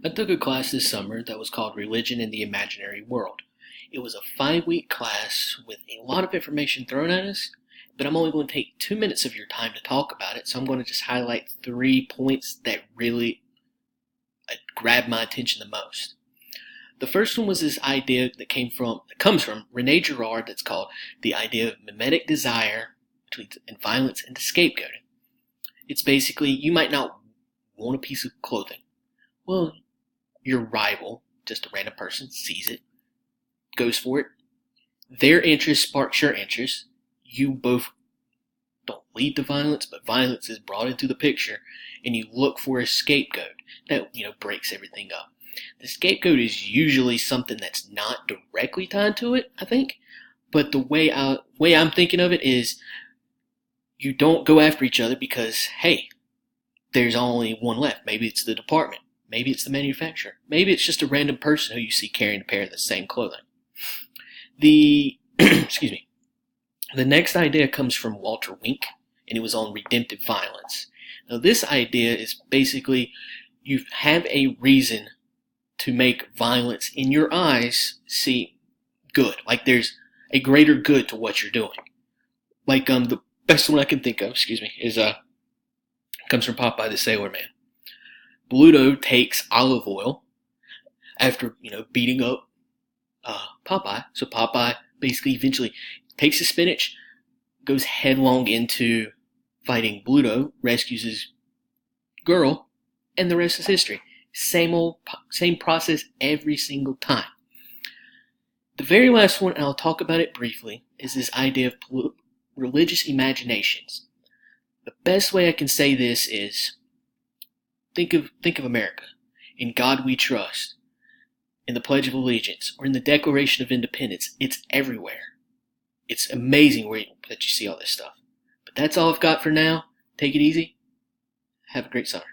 I took a class this summer that was called Religion in the Imaginary World. It was a 5-week class with a lot of information thrown at us, but I'm only going to take 2 minutes of your time to talk about it, so I'm going to just highlight 3 points that really grabbed my attention the most. The first one was this idea that comes from Rene Girard, that's called the idea of mimetic desire and violence and scapegoating. It's basically, you might not want a piece of clothing. Well, your rival, just a random person, sees it, goes for it. Their interest sparks your interest. You both don't lead to violence, but violence is brought into the picture, and you look for a scapegoat that, breaks everything up. The scapegoat is usually something that's not directly tied to it, I think, but the way I'm thinking of it is you don't go after each other because, hey, there's only one left. Maybe it's the department. Maybe it's the manufacturer. Maybe it's just a random person who you see carrying a pair of the same clothing. Excuse me. The next idea comes from Walter Wink, and it was on redemptive violence. Now, this idea is basically you have a reason to make violence in your eyes seem good. Like there's a greater good to what you're doing. Like the best one I can think of, is comes from Popeye the Sailor Man. Bluto takes olive oil after, beating up Popeye. So Popeye basically eventually takes the spinach, goes headlong into fighting Bluto, rescues his girl, and the rest is history. Same process every single time. The very last one, and I'll talk about it briefly, is this idea of religious imaginations. The best way I can say this is think of America. In God we trust. In the Pledge of Allegiance. Or in the Declaration of Independence. It's everywhere. It's amazing that you see all this stuff. But that's all I've got for now. Take it easy. Have a great summer.